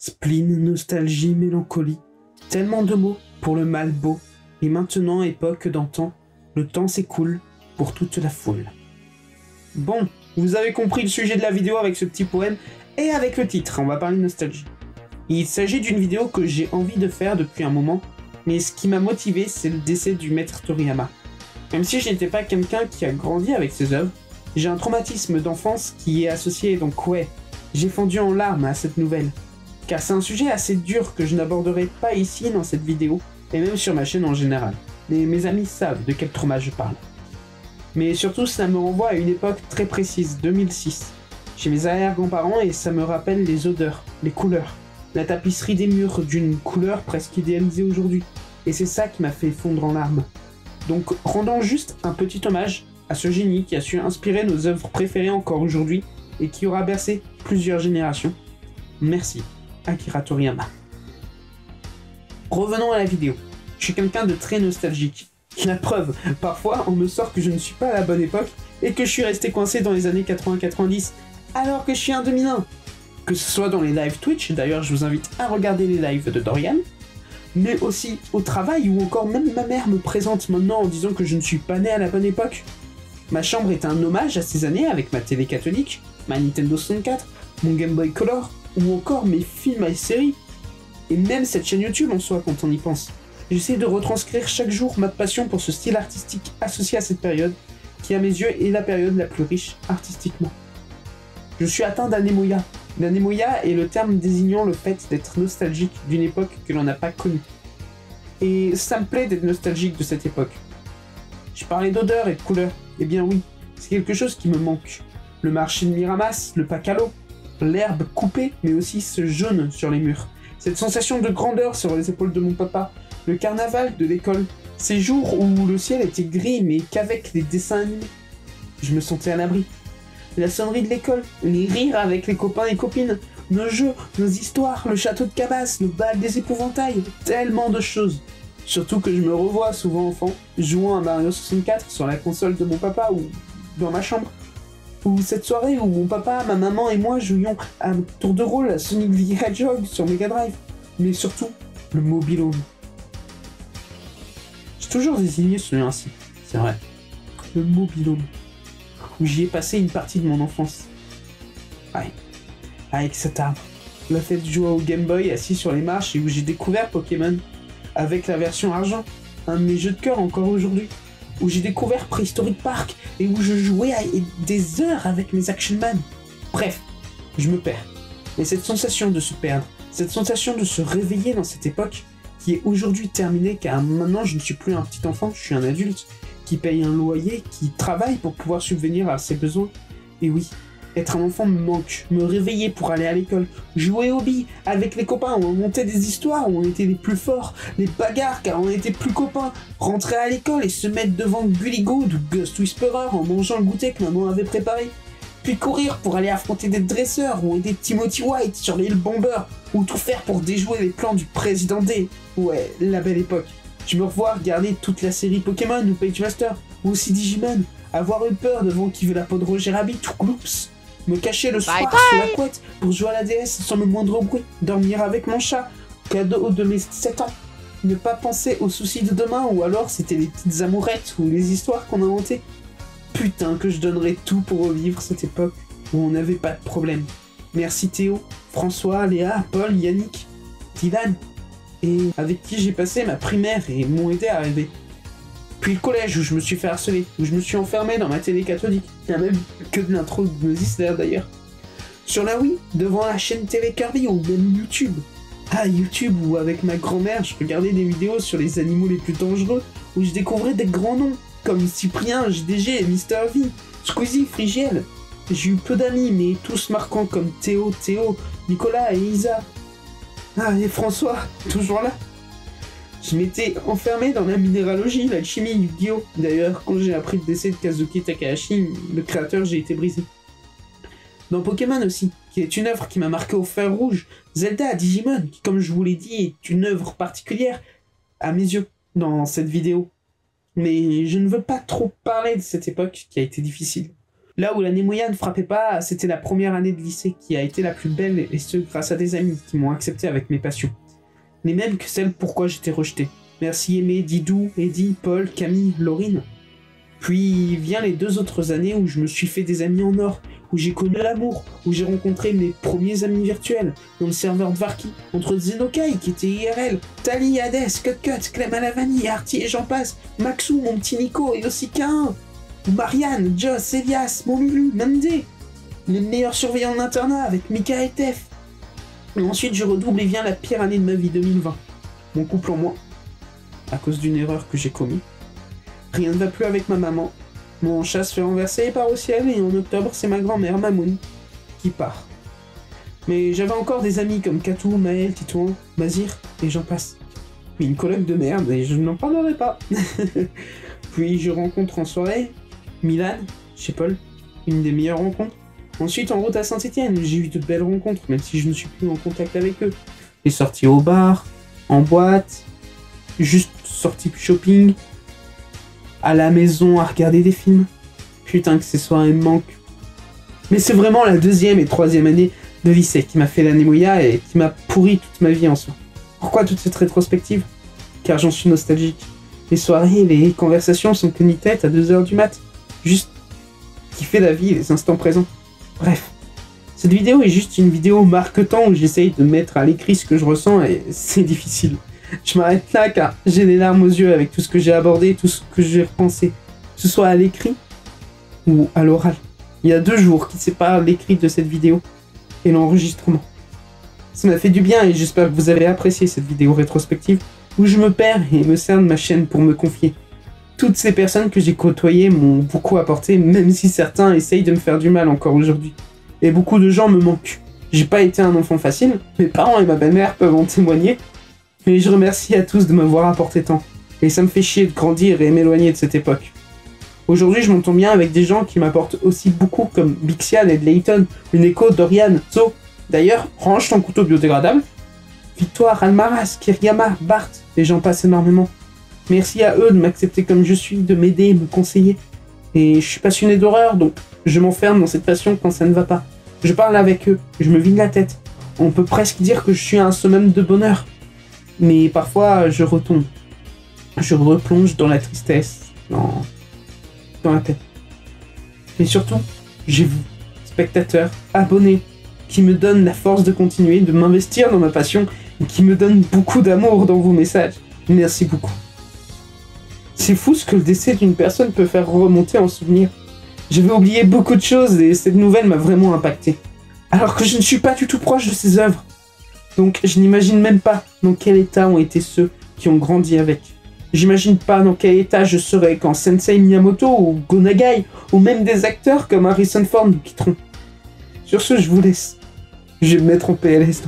Spleen, nostalgie, mélancolie, tellement de mots pour le mal beau, et maintenant, époque d'antan, le temps s'écoule pour toute la foule. Bon, vous avez compris le sujet de la vidéo avec ce petit poème, et avec le titre, on va parler de nostalgie. Il s'agit d'une vidéo que j'ai envie de faire depuis un moment, mais ce qui m'a motivé, c'est le décès du maître Toriyama. Même si je n'étais pas quelqu'un qui a grandi avec ses œuvres, j'ai un traumatisme d'enfance qui est associé, donc ouais, j'ai fondu en larmes à cette nouvelle. Car c'est un sujet assez dur que je n'aborderai pas ici dans cette vidéo, et même sur ma chaîne en général. Mais mes amis savent de quel trauma je parle. Mais surtout, ça me renvoie à une époque très précise, 2006, chez mes arrière-grands-parents, et ça me rappelle les odeurs, les couleurs, la tapisserie des murs d'une couleur presque idéalisée aujourd'hui. Et c'est ça qui m'a fait fondre en larmes. Donc, rendons juste un petit hommage à ce génie qui a su inspirer nos œuvres préférées encore aujourd'hui, et qui aura bercé plusieurs générations. Merci, Akira Toriyama. Revenons à la vidéo. Je suis quelqu'un de très nostalgique. La preuve, parfois on me sort que je ne suis pas à la bonne époque et que je suis resté coincé dans les années 80-90 alors que je suis un 2001. Que ce soit dans les lives Twitch, d'ailleurs je vous invite à regarder les lives de Dorian, mais aussi au travail ou encore même ma mère me présente maintenant en disant que je ne suis pas né à la bonne époque. Ma chambre est un hommage à ces années avec ma télé catholique, ma Nintendo 64, mon Game Boy Color ou encore mes films et séries. Et même cette chaîne YouTube en soi quand on y pense. J'essaie de retranscrire chaque jour ma passion pour ce style artistique associé à cette période, qui à mes yeux est la période la plus riche artistiquement. Je suis atteint d'anémoïa. L'anémoïa est le terme désignant le fait d'être nostalgique d'une époque que l'on n'a pas connue. Et ça me plaît d'être nostalgique de cette époque. Je parlais d'odeur et de couleur. Eh bien oui, c'est quelque chose qui me manque. Le marché de Miramas, le Pacalo, l'herbe coupée, mais aussi ce jaune sur les murs. Cette sensation de grandeur sur les épaules de mon papa, le carnaval de l'école, ces jours où le ciel était gris mais qu'avec les dessins animés, je me sentais à l'abri. La sonnerie de l'école, les rires avec les copains et copines, nos jeux, nos histoires, le château de Cabasse, le bal des épouvantails, tellement de choses. Surtout que je me revois souvent enfant, jouant à Mario 64 sur la console de mon papa ou dans ma chambre. Ou cette soirée où mon papa, ma maman et moi jouions à tour de rôle à Sonic the Hedgehog sur Mega Drive. Mais surtout, le Mobil-Home. J'ai toujours désigné celui ainsi, c'est vrai. Le Mobil-Home. Où j'y ai passé une partie de mon enfance. Ouais. Avec cet arbre. Le fait de jouer au Game Boy assis sur les marches et où j'ai découvert Pokémon. Avec la version argent. Un de mes jeux de cœur encore aujourd'hui. Où j'ai découvert Prehistoric Park et où je jouais des heures avec mes Action Man. Bref, je me perds. Et cette sensation de se perdre, cette sensation de se réveiller dans cette époque qui est aujourd'hui terminée car maintenant je ne suis plus un petit enfant, je suis un adulte qui paye un loyer, qui travaille pour pouvoir subvenir à ses besoins. Et oui, être un enfant me manque, me réveiller pour aller à l'école, jouer aux billes avec les copains, où on montait des histoires, où on était les plus forts, les bagarres car on était plus copains, rentrer à l'école et se mettre devant Gully Good ou Ghost Whisperer en mangeant le goûter que maman avait préparé, puis courir pour aller affronter des dresseurs ou aider Timothy White sur l'île Bomber, ou tout faire pour déjouer les plans du président D. Ouais, la belle époque. Je me revois regarder toute la série Pokémon ou Page Master, ou aussi Digimon, avoir eu peur devant qui veut la peau de Roger Rabbit ou Gloops, me cacher le soir sous la couette pour jouer à la DS sans le moindre bruit, dormir avec mon chat, cadeau de mes 7 ans, ne pas penser aux soucis de demain ou alors c'était les petites amourettes ou les histoires qu'on inventait. Putain que je donnerais tout pour revivre cette époque où on n'avait pas de problème. Merci Théo, François, Léa, Paul, Yannick, Dylan, et avec qui j'ai passé ma primaire et m'ont aidé à rêver. Puis le collège où je me suis fait harceler, où je me suis enfermé dans ma télé catholique. Il y a même que de l'intro de Gnosis d'ailleurs. Sur la Wii, devant la chaîne TV Kirby ou même YouTube. Ah, YouTube où avec ma grand-mère je regardais des vidéos sur les animaux les plus dangereux, où je découvrais des grands noms, comme Cyprien, JDG, Mr V, Squeezie, Frigiel. J'ai eu peu d'amis, mais tous marquants comme Théo, Nicolas et Isa. Ah, et François, toujours là. Je m'étais enfermé dans la minéralogie, l'alchimie, Yu-Gi-Oh! D'ailleurs, quand j'ai appris le décès de Kazuki Takahashi, le créateur, j'ai été brisé. Dans Pokémon aussi, qui est une œuvre qui m'a marqué au fer rouge, Zelda, Digimon, qui comme je vous l'ai dit, est une œuvre particulière à mes yeux dans cette vidéo. Mais je ne veux pas trop parler de cette époque qui a été difficile. Là où l'anémia ne frappait pas, c'était la première année de lycée qui a été la plus belle, et ce grâce à des amis qui m'ont accepté avec mes passions. Les mêmes que celles pourquoi j'étais rejeté. Merci Aimé, Didou, Eddie, Paul, Camille, Laurine. Puis vient les 2 autres années où je me suis fait des amis en or, où j'ai connu l'amour, où j'ai rencontré mes premiers amis virtuels, dans le serveur de Varki, entre Zenokai qui était IRL, Tali, Hades, Cut, Clem à la vanille, Artie et j'en passe, Maxou, mon petit Nico et aussi K1, Marianne, Joss, Elias, mon Lulu, Mandé, les meilleurs surveillants d'internat avec Mika et Tef. Et ensuite je redouble et vient la pire année de ma vie, 2020. Mon couple en moi, à cause d'une erreur que j'ai commise. Rien ne va plus avec ma maman. Mon chat se fait renverser et part au ciel, et en octobre, c'est ma grand-mère, Mamoun, qui part. Mais j'avais encore des amis comme Katou, Maël, Titouan, Bazir, et j'en passe. Puis une coloc de merde, et je n'en parlerai pas. Puis je rencontre en soirée Milan, chez Paul, une des meilleures rencontres. Ensuite, en route à Saint-Etienne, j'ai eu de belles rencontres, même si je ne suis plus en contact avec eux. J'ai sorti au bar, en boîte, juste sorti shopping, à la maison à regarder des films. Putain que ces soirées me manquent. Mais c'est vraiment la 2e et 3e année de lycée qui m'a fait l'anémia et qui m'a pourri toute ma vie en soi. Pourquoi toute cette rétrospective? Car j'en suis nostalgique. Les soirées, les conversations sont que ni-tête à 2h du mat. Juste kiffer la vie et les instants présents. Bref. Cette vidéo est juste une vidéo marque-temps où j'essaye de mettre à l'écrit ce que je ressens et c'est difficile. Je m'arrête là car j'ai les larmes aux yeux avec tout ce que j'ai abordé, tout ce que j'ai repensé, que ce soit à l'écrit ou à l'oral. Il y a 2 jours qui séparent l'écrit de cette vidéo et l'enregistrement. Ça m'a fait du bien et j'espère que vous avez apprécié cette vidéo rétrospective où je me perds et me sers de ma chaîne pour me confier. Toutes ces personnes que j'ai côtoyées m'ont beaucoup apporté, même si certains essayent de me faire du mal encore aujourd'hui. Et beaucoup de gens me manquent. J'ai pas été un enfant facile, mes parents et ma belle-mère peuvent en témoigner, mais je remercie à tous de m'avoir apporté tant. Et ça me fait chier de grandir et m'éloigner de cette époque. Aujourd'hui, je m'entends bien avec des gens qui m'apportent aussi beaucoup, comme Bixial et Layton, Uneko, Dorian, Zo. D'ailleurs, range ton couteau biodégradable. Victoire, Almaraz, Kirigama, Bart, et j'en passe énormément. Merci à eux de m'accepter comme je suis, de m'aider, me conseiller. Et je suis passionné d'horreur, donc je m'enferme dans cette passion quand ça ne va pas. Je parle avec eux, je me vide la tête. On peut presque dire que je suis à un summum de bonheur. Mais parfois, je retombe. Je replonge dans la tristesse, dans la peine. Mais surtout, j'ai vous, spectateurs, abonnés, qui me donnent la force de continuer, de m'investir dans ma passion, et qui me donnent beaucoup d'amour dans vos messages. Merci beaucoup. C'est fou ce que le décès d'une personne peut faire remonter en souvenir. J'avais oublié beaucoup de choses et cette nouvelle m'a vraiment impacté. Alors que je ne suis pas du tout proche de ses œuvres. Donc je n'imagine même pas dans quel état ont été ceux qui ont grandi avec. J'imagine pas dans quel état je serais quand Sensei Miyamoto ou Go Nagai ou même des acteurs comme Harrison Ford nous quitteront. Sur ce, je vous laisse. Je vais me mettre en PLS.